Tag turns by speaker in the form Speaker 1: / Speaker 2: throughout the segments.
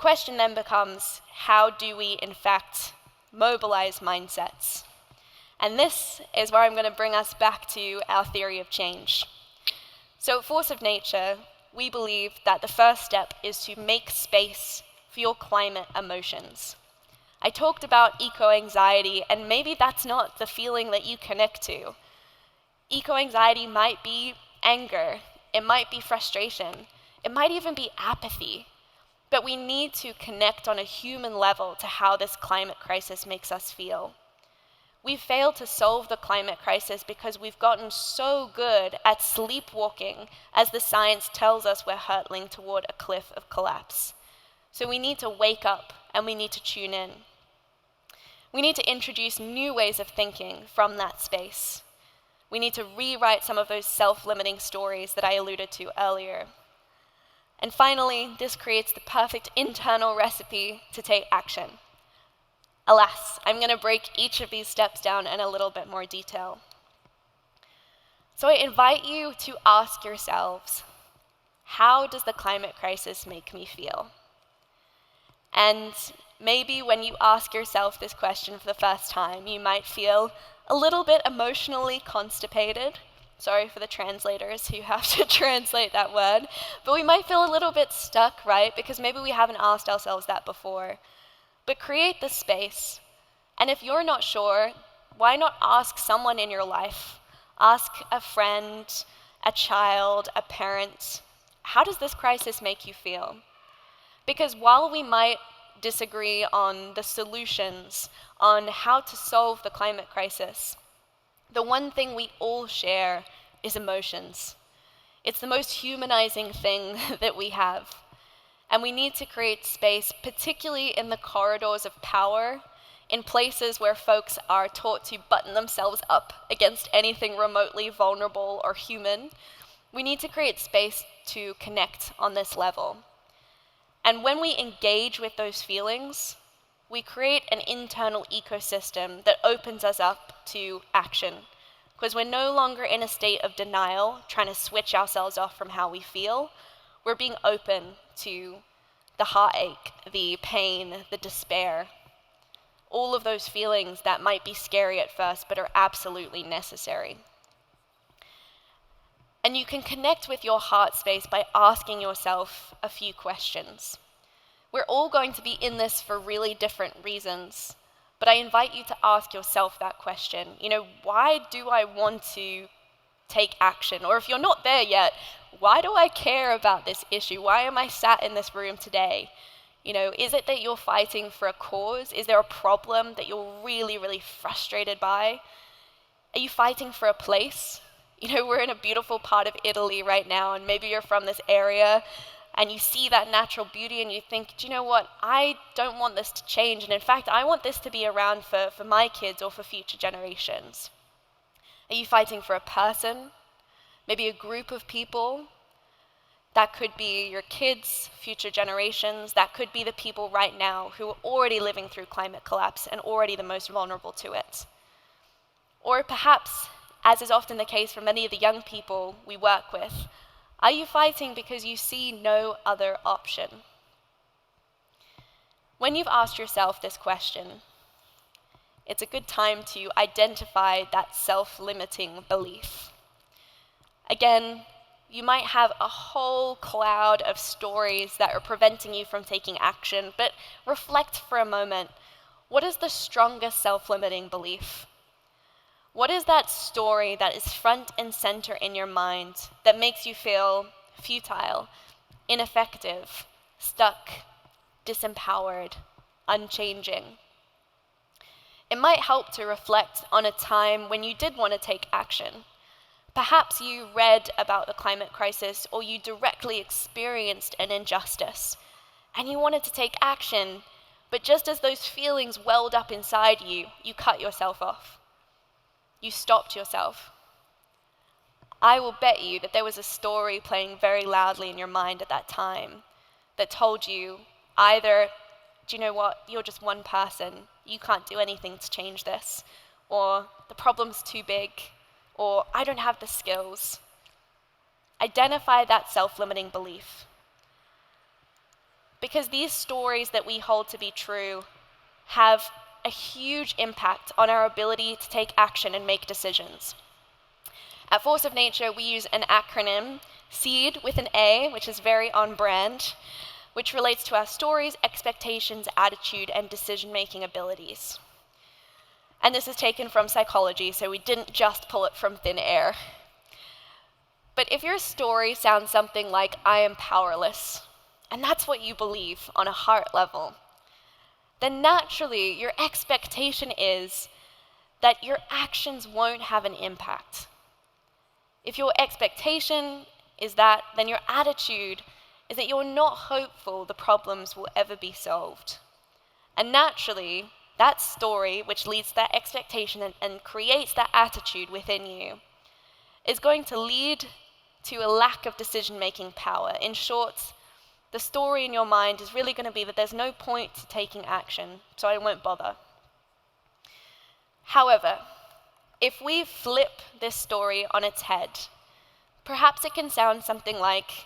Speaker 1: question then becomes, how do we, in fact, mobilize mindsets? And this is where I'm going to bring us back to our theory of change. So at Force of Nature, we believe that the first step is to make space for your climate emotions. I talked about eco-anxiety, and maybe that's not the feeling that you connect to. Eco-anxiety might be anger, it might be frustration, it might even be apathy. But we need to connect on a human level to how this climate crisis makes us feel. We've failed to solve the climate crisis because we've gotten so good at sleepwalking as the science tells us we're hurtling toward a cliff of collapse. So we need to wake up and we need to tune in. We need to introduce new ways of thinking from that space. We need to rewrite some of those self-limiting stories that I alluded to earlier. And finally, this creates the perfect internal recipe to take action. Alas, I'm going to break each of these steps down in a little bit more detail. So I invite you to ask yourselves, how does the climate crisis make me feel? And maybe when you ask yourself this question for the first time, you might feel a little bit emotionally constipated. Sorry for the translators who have to translate that word. But we might feel a little bit stuck, right? Because maybe we haven't asked ourselves that before. But create the space. And if you're not sure, why not ask someone in your life? Ask a friend, a child, a parent, how does this crisis make you feel? Because while we might disagree on the solutions, on how to solve the climate crisis, the one thing we all share is emotions. It's the most humanizing thing that we have. And we need to create space, particularly in the corridors of power, in places where folks are taught to button themselves up against anything remotely vulnerable or human. We need to create space to connect on this level. And when we engage with those feelings, we create an internal ecosystem that opens us up to action. Because we're no longer in a state of denial, trying to switch ourselves off from how we feel. We're being open to the heartache, the pain, the despair. All of those feelings that might be scary at first, but are absolutely necessary. And you can connect with your heart space by asking yourself a few questions. We're all going to be in this for really different reasons, but I invite you to ask yourself that question. Why do I want to take action? Or if you're not there yet, why do I care about this issue? Why am I sat in this room today? Is it that you're fighting for a cause? Is there a problem that you're really, really frustrated by? Are you fighting for a place? We're in a beautiful part of Italy right now, and maybe you're from this area, and you see that natural beauty, and you think, do you know what? I don't want this to change, and in fact, I want this to be around for my kids or for future generations. Are you fighting for a person? Maybe a group of people? That could be your kids, future generations. That could be the people right now who are already living through climate collapse and already the most vulnerable to it. Or perhaps, as is often the case for many of the young people we work with, are you fighting because you see no other option? When you've asked yourself this question, it's a good time to identify that self-limiting belief. Again, you might have a whole cloud of stories that are preventing you from taking action, but reflect for a moment. What is the strongest self-limiting belief? What is that story that is front and center in your mind that makes you feel futile, ineffective, stuck, disempowered, unchanging? It might help to reflect on a time when you did want to take action. Perhaps you read about the climate crisis or you directly experienced an injustice and you wanted to take action, but just as those feelings welled up inside you, you cut yourself off. You stopped yourself. I will bet you that there was a story playing very loudly in your mind at that time that told you either, do you know what, you're just one person, you can't do anything to change this, or the problem's too big, or I don't have the skills. Identify that self-limiting belief. because these stories that we hold to be true have a huge impact on our ability to take action and make decisions. At Force of Nature, we use an acronym, SEED with an A, which is very on brand, which relates to our stories, expectations, attitude, and decision-making abilities. And this is taken from psychology, so we didn't just pull it from thin air. But if your story sounds something like, I am powerless, and that's what you believe on a heart level, then naturally your expectation is that your actions won't have an impact. If your expectation is that, then your attitude is that you're not hopeful the problems will ever be solved. And naturally, that story, which leads to that expectation and creates that attitude within you, is going to lead to a lack of decision-making power. In short, the story in your mind is really going to be that there's no point to taking action, so I won't bother. However, if we flip this story on its head, perhaps it can sound something like,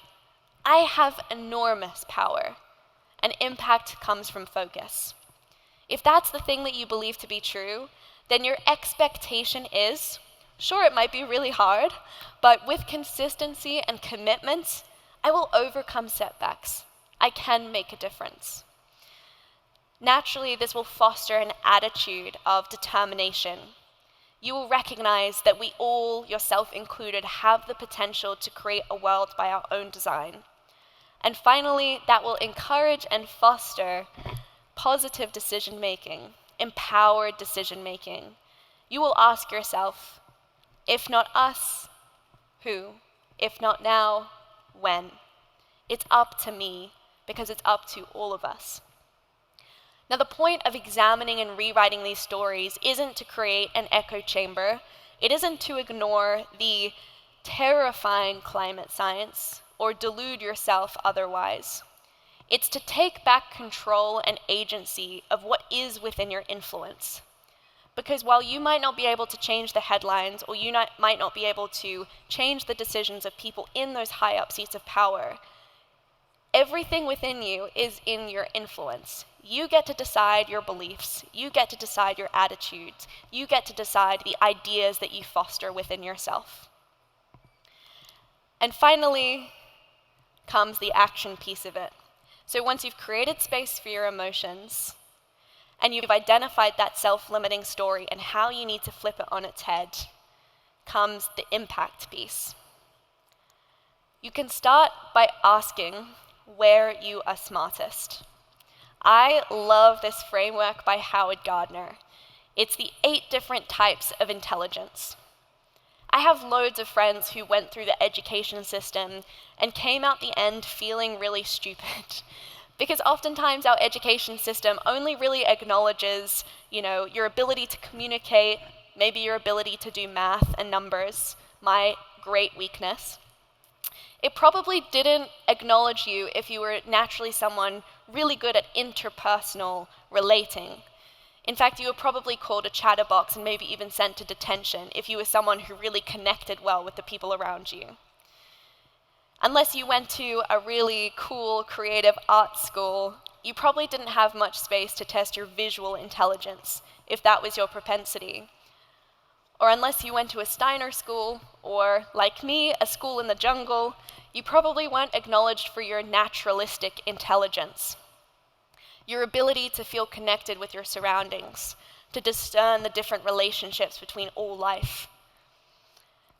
Speaker 1: I have enormous power, and impact comes from focus. If that's the thing that you believe to be true, then your expectation is, sure, it might be really hard, but with consistency and commitment, I will overcome setbacks. I can make a difference. Naturally, this will foster an attitude of determination. You will recognize that we all, yourself included, have the potential to create a world by our own design. And finally, that will encourage and foster positive decision-making, empowered decision-making. You will ask yourself, if not us, who? If not now, when? It's up to me, because it's up to all of us. Now, the point of examining and rewriting these stories isn't to create an echo chamber. It isn't to ignore the terrifying climate science or delude yourself otherwise. It's to take back control and agency of what is within your influence. Because while you might not be able to change the headlines, or you might not be able to change the decisions of people in those high up seats of power, everything within you is in your influence. You get to decide your beliefs. You get to decide your attitudes. You get to decide the ideas that you foster within yourself. And finally comes the action piece of it. So once you've created space for your emotions, and you've identified that self-limiting story and how you need to flip it on its head, comes the impact piece. You can start by asking where you are smartest. I love this framework by Howard Gardner. It's the 8 different types of intelligence. I have loads of friends who went through the education system and came out the end feeling really stupid. Because oftentimes our education system only really acknowledges, your ability to communicate, maybe your ability to do math and numbers, my great weakness. It probably didn't acknowledge you if you were naturally someone really good at interpersonal relating. In fact, you were probably called a chatterbox and maybe even sent to detention if you were someone who really connected well with the people around you. Unless you went to a really cool, creative art school, you probably didn't have much space to test your visual intelligence, if that was your propensity. Or unless you went to a Steiner school, or, like me, a school in the jungle, you probably weren't acknowledged for your naturalistic intelligence. Your ability to feel connected with your surroundings, to discern the different relationships between all life.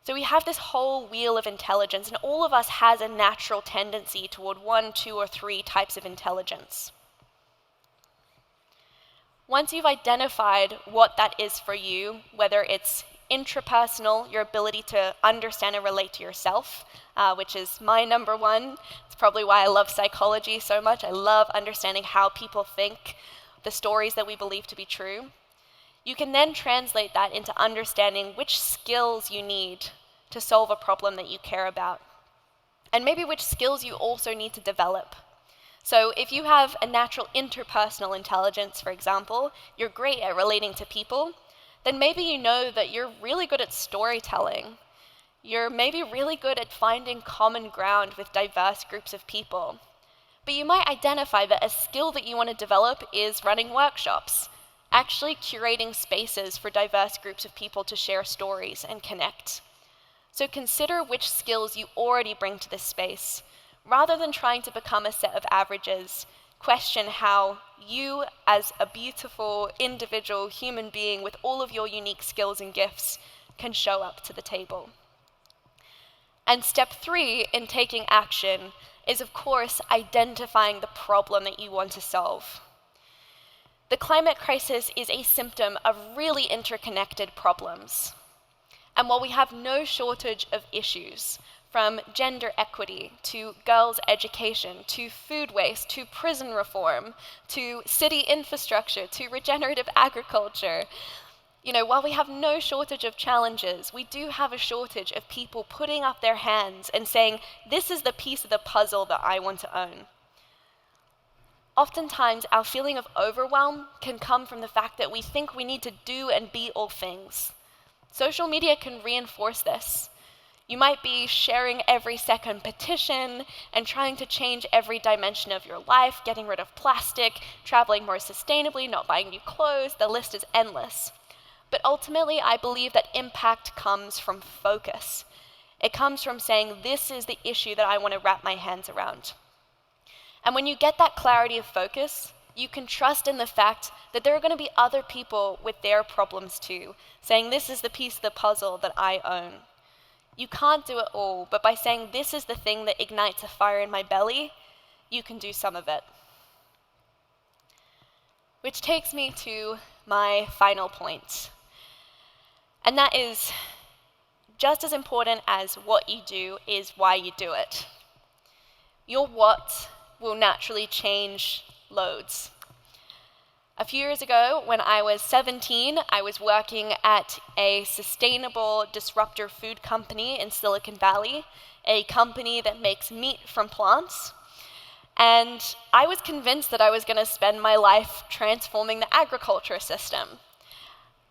Speaker 1: So we have this whole wheel of intelligence, and all of us has a natural tendency toward 1, 2, or 3 types of intelligence. Once you've identified what that is for you, whether it's intrapersonal, your ability to understand and relate to yourself, which is my number one. It's probably why I love psychology so much. I love understanding how people think, the stories that we believe to be true. You can then translate that into understanding which skills you need to solve a problem that you care about, and maybe which skills you also need to develop. So if you have a natural interpersonal intelligence, for example, you're great at relating to people, then maybe you know that you're really good at storytelling. You're maybe really good at finding common ground with diverse groups of people. But you might identify that a skill that you want to develop is running workshops, actually curating spaces for diverse groups of people to share stories and connect. So consider which skills you already bring to this space. Rather than trying to become a set of averages, question how you, as a beautiful, individual human being with all of your unique skills and gifts, can show up to the table. And step 3 in taking action is, of course, identifying the problem that you want to solve. The climate crisis is a symptom of really interconnected problems. And while we have no shortage of issues, from gender equity to girls' education, to food waste, to prison reform, to city infrastructure, to regenerative agriculture, while we have no shortage of challenges, we do have a shortage of people putting up their hands and saying, this is the piece of the puzzle that I want to own. Oftentimes, our feeling of overwhelm can come from the fact that we think we need to do and be all things. Social media can reinforce this. You might be sharing every second petition and trying to change every dimension of your life, getting rid of plastic, traveling more sustainably, not buying new clothes. The list is endless. But ultimately, I believe that impact comes from focus. It comes from saying, this is the issue that I want to wrap my hands around. And when you get that clarity of focus, you can trust in the fact that there are going to be other people with their problems too, saying, this is the piece of the puzzle that I own. You can't do it all, but by saying, this is the thing that ignites a fire in my belly, you can do some of it. Which takes me to my final point. And that is, just as important as what you do is why you do it. Your what will naturally change loads. A few years ago, when I was 17, I was working at a sustainable disruptor food company in Silicon Valley, a company that makes meat from plants. And I was convinced that I was going to spend my life transforming the agriculture system.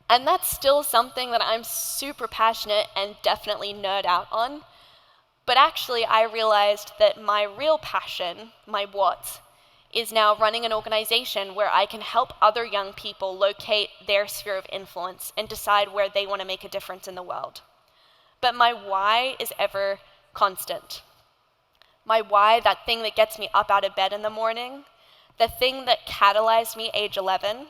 Speaker 1: And that's still something that I'm super passionate and definitely nerd out on. But actually, I realized that my real passion, my what, is now running an organization where I can help other young people locate their sphere of influence and decide where they want to make a difference in the world. But my why is ever constant. My why, that thing that gets me up out of bed in the morning, the thing that catalyzed me age 11,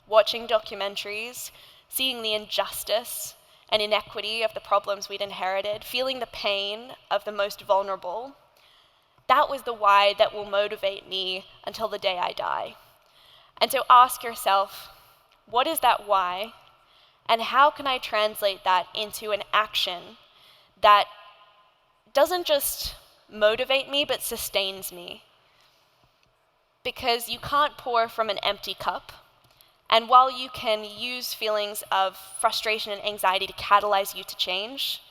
Speaker 1: watching documentaries, seeing the injustice and inequity of the problems we'd inherited, feeling the pain of the most vulnerable, that was the why that will motivate me until the day I die. And so ask yourself, what is that why? And how can I translate that into an action that doesn't just motivate me, but sustains me? Because you can't pour from an empty cup. And while you can use feelings of frustration and anxiety to catalyze you to change,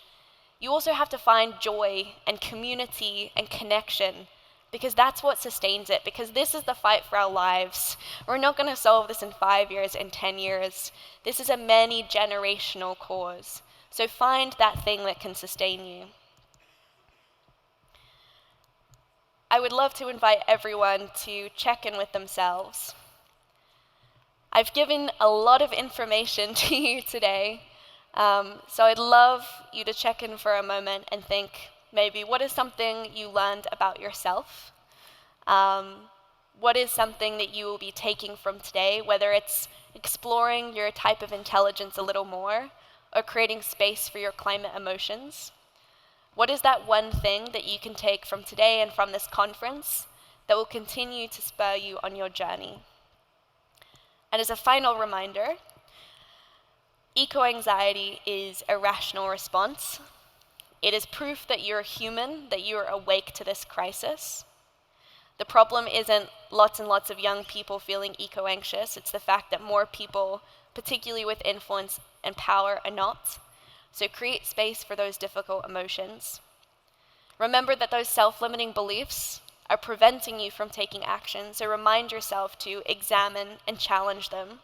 Speaker 1: you also have to find joy and community and connection, because that's what sustains it, because this is the fight for our lives. We're not going to solve this in 5 years, in 10 years. This is a many-generational cause. So find that thing that can sustain you. I would love to invite everyone to check in with themselves. I've given a lot of information to you today. So I'd love you to check in for a moment and think, maybe, what is something you learned about yourself? What is something that you will be taking from today, whether it's exploring your type of intelligence a little more, or creating space for your climate emotions? What is that one thing that you can take from today and from this conference that will continue to spur you on your journey? And as a final reminder, eco-anxiety is a rational response. It is proof that you're human, that you're awake to this crisis. The problem isn't lots and lots of young people feeling eco-anxious. It's the fact that more people, particularly with influence and power, are not. So create space for those difficult emotions. Remember that those self-limiting beliefs are preventing you from taking action, so remind yourself to examine and challenge them.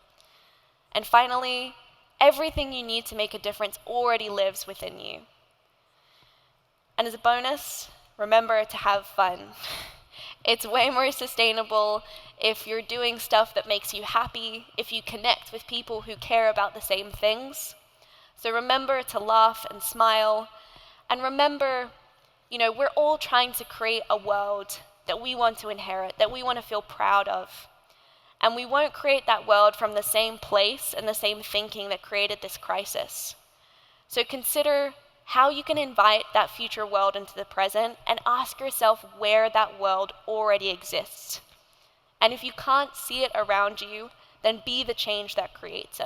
Speaker 1: And finally, everything you need to make a difference already lives within you. And as a bonus, remember to have fun. It's way more sustainable if you're doing stuff that makes you happy, if you connect with people who care about the same things. So remember to laugh and smile, and remember, we're all trying to create a world that we want to inherit, that we want to feel proud of. And we won't create that world from the same place and the same thinking that created this crisis. So consider how you can invite that future world into the present and ask yourself where that world already exists. And if you can't see it around you, then be the change that creates it.